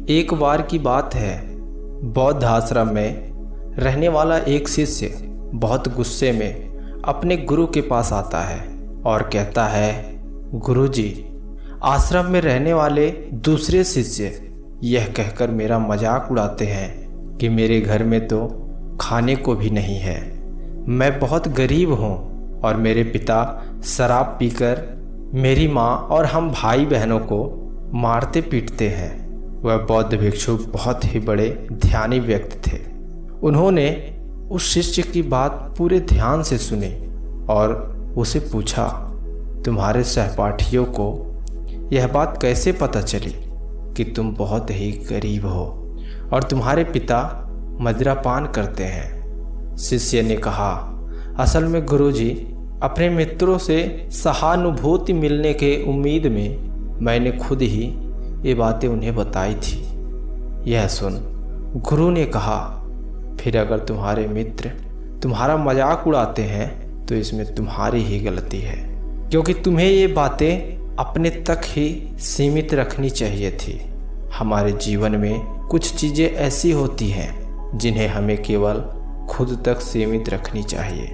एक बार की बात है, बौद्ध आश्रम में रहने वाला एक शिष्य बहुत गुस्से में अपने गुरु के पास आता है और कहता है, गुरुजी, आश्रम में रहने वाले दूसरे शिष्य यह कहकर मेरा मजाक उड़ाते हैं कि मेरे घर में तो खाने को भी नहीं है। मैं बहुत गरीब हूँ और मेरे पिता शराब पीकर मेरी माँ और हम भाई बहनों को मारते पीटते हैं। वह बौद्ध भिक्षु बहुत ही बड़े ध्यानी व्यक्ति थे। उन्होंने उस शिष्य की बात पूरे ध्यान से सुनी और उसे पूछा, तुम्हारे सहपाठियों को यह बात कैसे पता चली कि तुम बहुत ही गरीब हो और तुम्हारे पिता मदिरापान करते हैं? शिष्य ने कहा, असल में गुरुजी, अपने मित्रों से सहानुभूति मिलने के उम्मीद में मैंने खुद ही ये बातें उन्हें बताई थी। यह सुन गुरु ने कहा, फिर अगर तुम्हारे मित्र तुम्हारा मजाक उड़ाते हैं तो इसमें तुम्हारी ही गलती है, क्योंकि तुम्हें ये बातें अपने तक ही सीमित रखनी चाहिए थी। हमारे जीवन में कुछ चीज़ें ऐसी होती हैं जिन्हें हमें केवल खुद तक सीमित रखनी चाहिए,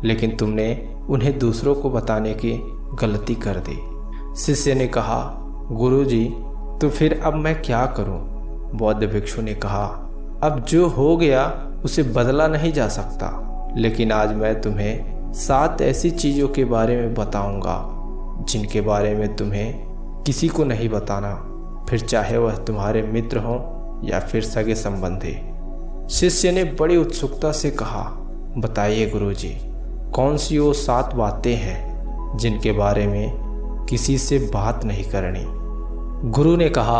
लेकिन तुमने उन्हें दूसरों को बताने की गलती कर दी। शिष्य ने कहा, गुरुजी, तो फिर अब मैं क्या करूं? बौद्ध भिक्षु ने कहा, अब जो हो गया उसे बदला नहीं जा सकता, लेकिन आज मैं तुम्हें 7 ऐसी चीज़ों के बारे में बताऊंगा जिनके बारे में तुम्हें किसी को नहीं बताना, फिर चाहे वह तुम्हारे मित्र हों या फिर सगे संबंधी। शिष्य ने बड़ी उत्सुकता से कहा, बताइए गुरुजी, कौन सी वो 7 बातें हैं जिनके बारे में किसी से बात नहीं करनी? गुरु ने कहा,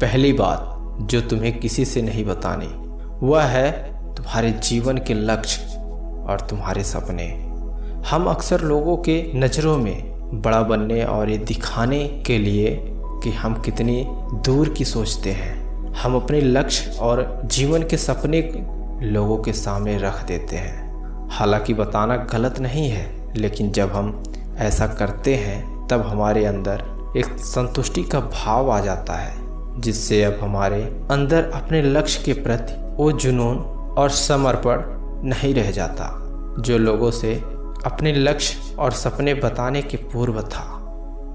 पहली बात जो तुम्हें किसी से नहीं बतानी वह है तुम्हारे जीवन के लक्ष्य और तुम्हारे सपने। हम अक्सर लोगों के नज़रों में बड़ा बनने और ये दिखाने के लिए कि हम कितनी दूर की सोचते हैं, हम अपने लक्ष्य और जीवन के सपने लोगों के सामने रख देते हैं। हालांकि बताना गलत नहीं है, लेकिन जब हम ऐसा करते हैं तब हमारे अंदर एक संतुष्टि का भाव आ जाता है, जिससे अब हमारे अंदर अपने लक्ष्य के प्रति वो जुनून और समर्पण नहीं रह जाता जो लोगों से अपने लक्ष्य और सपने बताने के पूर्व था,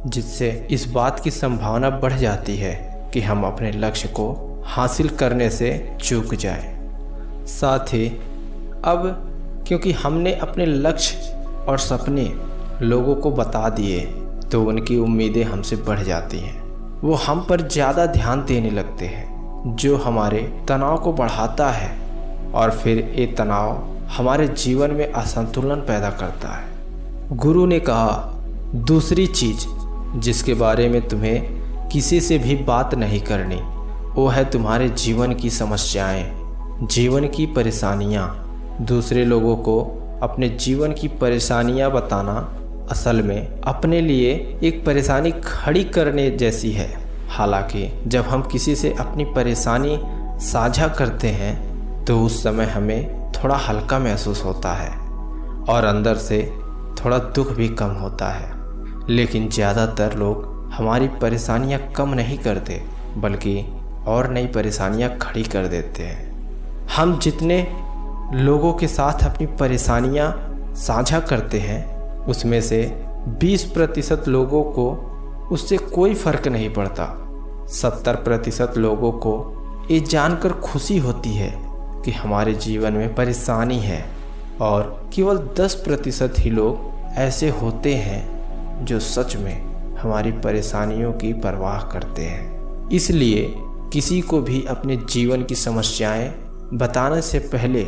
जिससे इस बात की संभावना बढ़ जाती है कि हम अपने लक्ष्य को हासिल करने से चूक जाएं। साथ ही अब क्योंकि हमने अपने लक्ष्य और सपने लोगों को बता दिए तो उनकी उम्मीदें हमसे बढ़ जाती हैं। वो हम पर ज़्यादा ध्यान देने लगते हैं, जो हमारे तनाव को बढ़ाता है और फिर ये तनाव हमारे जीवन में असंतुलन पैदा करता है। गुरु ने कहा, दूसरी चीज़ जिसके बारे में तुम्हें किसी से भी बात नहीं करनी वो है तुम्हारे जीवन की समस्याएं, जीवन की परेशानियां। दूसरे लोगों को अपने जीवन की परेशानियां बताना असल में अपने लिए एक परेशानी खड़ी करने जैसी है। हालांकि जब हम किसी से अपनी परेशानी साझा करते हैं तो उस समय हमें थोड़ा हल्का महसूस होता है और अंदर से थोड़ा दुख भी कम होता है, लेकिन ज़्यादातर लोग हमारी परेशानियां कम नहीं करते बल्कि और नई परेशानियां खड़ी कर देते हैं। हम जितने लोगों के साथ अपनी परेशानियां साझा करते हैं उसमें से 20% लोगों को उससे कोई फ़र्क नहीं पड़ता। 70% लोगों को ये जानकर खुशी होती है कि हमारे जीवन में परेशानी है और केवल 10% ही लोग ऐसे होते हैं जो सच में हमारी परेशानियों की परवाह करते हैं। इसलिए किसी को भी अपने जीवन की समस्याएं बताने से पहले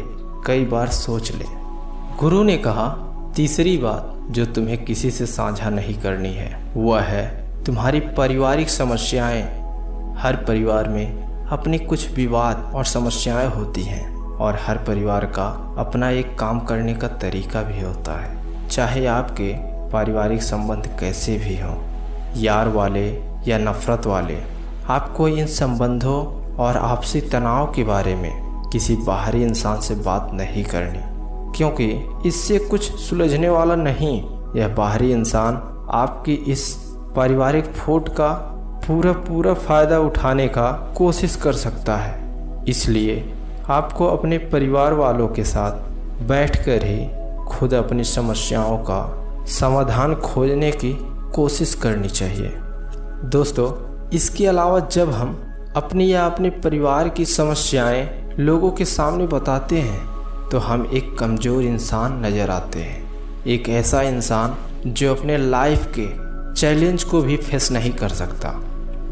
कई बार सोच लें। गुरु ने कहा, तीसरी बात जो तुम्हें किसी से साझा नहीं करनी है वह है तुम्हारी पारिवारिक समस्याएं। हर परिवार में अपनी कुछ विवाद और समस्याएं होती हैं और हर परिवार का अपना एक काम करने का तरीका भी होता है। चाहे आपके पारिवारिक संबंध कैसे भी हों, यार वाले या नफरत वाले, आपको इन संबंधों और आपसी तनाव के बारे में किसी बाहरी इंसान से बात नहीं करनी, क्योंकि इससे कुछ सुलझने वाला नहीं। यह बाहरी इंसान आपकी इस पारिवारिक फूट का पूरा फ़ायदा उठाने का कोशिश कर सकता है। इसलिए आपको अपने परिवार वालों के साथ बैठकर ही खुद अपनी समस्याओं का समाधान खोजने की कोशिश करनी चाहिए। दोस्तों, इसके अलावा जब हम अपनी या अपने परिवार की समस्याएं लोगों के सामने बताते हैं तो हम एक कमज़ोर इंसान नज़र आते हैं, एक ऐसा इंसान जो अपने लाइफ के चैलेंज को भी फेस नहीं कर सकता।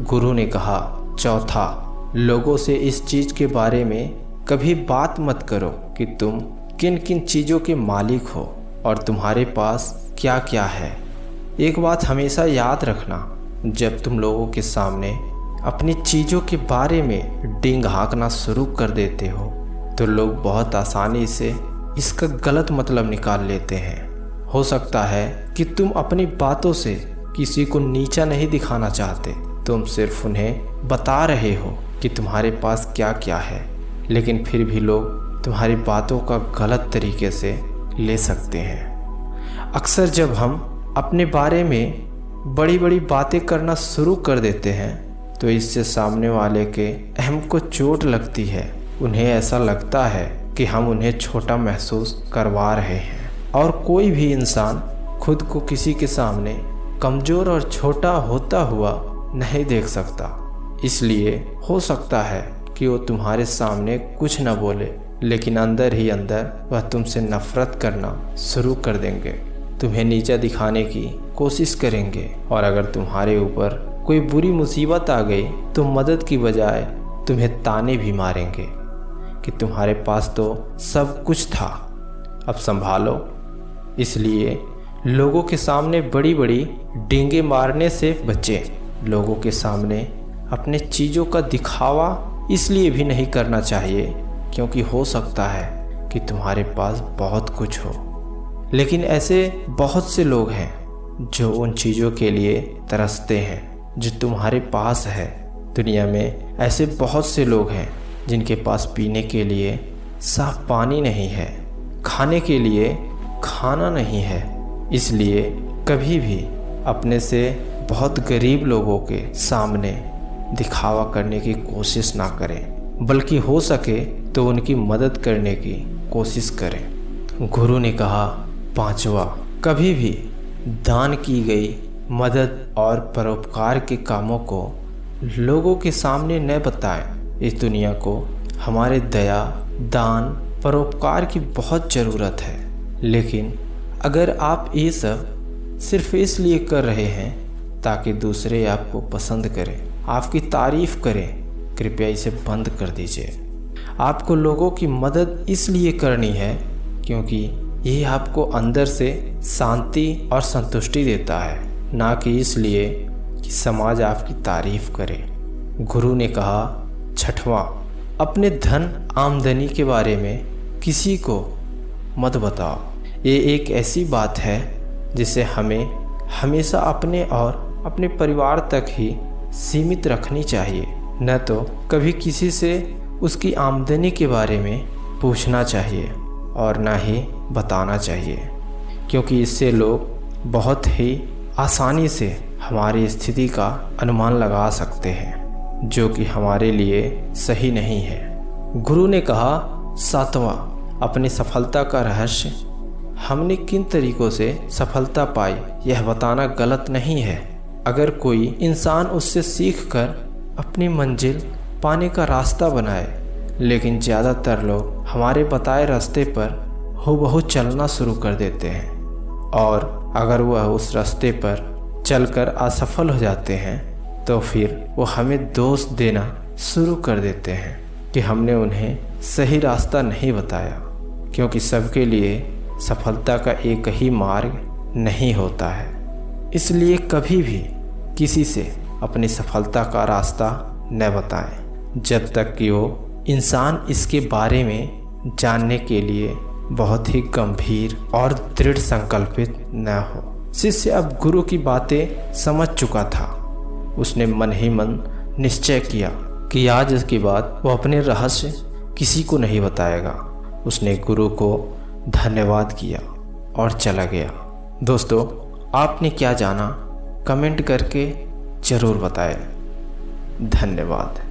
गुरु ने कहा, चौथा, लोगों से इस चीज़ के बारे में कभी बात मत करो कि तुम किन किन चीज़ों के मालिक हो और तुम्हारे पास क्या क्या है। एक बात हमेशा याद रखना, जब तुम लोगों के सामने अपनी चीज़ों के बारे में डींग हाँकना शुरू कर देते हो तो लोग बहुत आसानी से इसका गलत मतलब निकाल लेते हैं। हो सकता है कि तुम अपनी बातों से किसी को नीचा नहीं दिखाना चाहते, तुम सिर्फ उन्हें बता रहे हो कि तुम्हारे पास क्या क्या है, लेकिन फिर भी लोग तुम्हारी बातों का गलत तरीके से ले सकते हैं। अक्सर जब हम अपने बारे में बड़ी बड़ी बातें करना शुरू कर देते हैं तो इससे सामने वाले के अहम को चोट लगती है। उन्हें ऐसा लगता है कि हम उन्हें छोटा महसूस करवा रहे हैं, और कोई भी इंसान खुद को किसी के सामने कमज़ोर और छोटा होता हुआ नहीं देख सकता। इसलिए हो सकता है कि वो तुम्हारे सामने कुछ न बोले, लेकिन अंदर ही अंदर वह तुमसे नफ़रत करना शुरू कर देंगे, तुम्हें नीचा दिखाने की कोशिश करेंगे, और अगर तुम्हारे ऊपर कोई बुरी मुसीबत आ गई तो मदद की बजाय तुम्हें ताने भी मारेंगे कि तुम्हारे पास तो सब कुछ था, अब संभालो। इसलिए लोगों के सामने बड़ी बड़ी डींगे मारने से बचें। लोगों के सामने अपने चीज़ों का दिखावा इसलिए भी नहीं करना चाहिए क्योंकि हो सकता है कि तुम्हारे पास बहुत कुछ हो, लेकिन ऐसे बहुत से लोग हैं जो उन चीज़ों के लिए तरसते हैं जो तुम्हारे पास है। दुनिया में ऐसे बहुत से लोग हैं जिनके पास पीने के लिए साफ पानी नहीं है, खाने के लिए खाना नहीं है। इसलिए कभी भी अपने से बहुत गरीब लोगों के सामने दिखावा करने की कोशिश ना करें, बल्कि हो सके तो उनकी मदद करने की कोशिश करें। गुरु ने कहा, पांचवा, कभी भी दान की गई मदद और परोपकार के कामों को लोगों के सामने न बताएं। इस दुनिया को हमारे दया, दान, परोपकार की बहुत ज़रूरत है, लेकिन अगर आप ये सब सिर्फ इसलिए कर रहे हैं ताकि दूसरे आपको पसंद करें, आपकी तारीफ़ करें, कृपया इसे बंद कर दीजिए। आपको लोगों की मदद इसलिए करनी है क्योंकि ये आपको अंदर से शांति और संतुष्टि देता है, ना कि इसलिए कि समाज आपकी तारीफ़ करे। गुरु ने कहा, छठवां, अपने धन आमदनी के बारे में किसी को मत बताओ। ये एक ऐसी बात है जिसे हमें हमेशा अपने और अपने परिवार तक ही सीमित रखनी चाहिए, न तो कभी किसी से उसकी आमदनी के बारे में पूछना चाहिए और ना ही बताना चाहिए, क्योंकि इससे लोग बहुत ही आसानी से हमारी स्थिति का अनुमान लगा सकते हैं, जो कि हमारे लिए सही नहीं है। गुरु ने कहा, सातवां, अपनी सफलता का रहस्य, हमने किन तरीक़ों से सफलता पाई यह बताना गलत नहीं है। अगर कोई इंसान उससे सीखकर अपनी मंजिल पाने का रास्ता बनाए, लेकिन ज़्यादातर लोग हमारे बताए रास्ते पर हूबहू चलना शुरू कर देते हैं, और अगर वह उस रास्ते पर चलकर असफल हो जाते हैं तो फिर वो हमें दोष देना शुरू कर देते हैं कि हमने उन्हें सही रास्ता नहीं बताया, क्योंकि सबके लिए सफलता का एक ही मार्ग नहीं होता है। इसलिए कभी भी किसी से अपनी सफलता का रास्ता न बताएं जब तक कि वो इंसान इसके बारे में जानने के लिए बहुत ही गंभीर और दृढ़ संकल्पित न हो। शिष्य अब गुरु की बातें समझ चुका था। उसने मन ही मन निश्चय किया कि आज इसके बाद वो अपने रहस्य किसी को नहीं बताएगा। उसने गुरु को धन्यवाद किया और चला गया। दोस्तों, आपने क्या जाना कमेंट करके ज़रूर बताएं। धन्यवाद।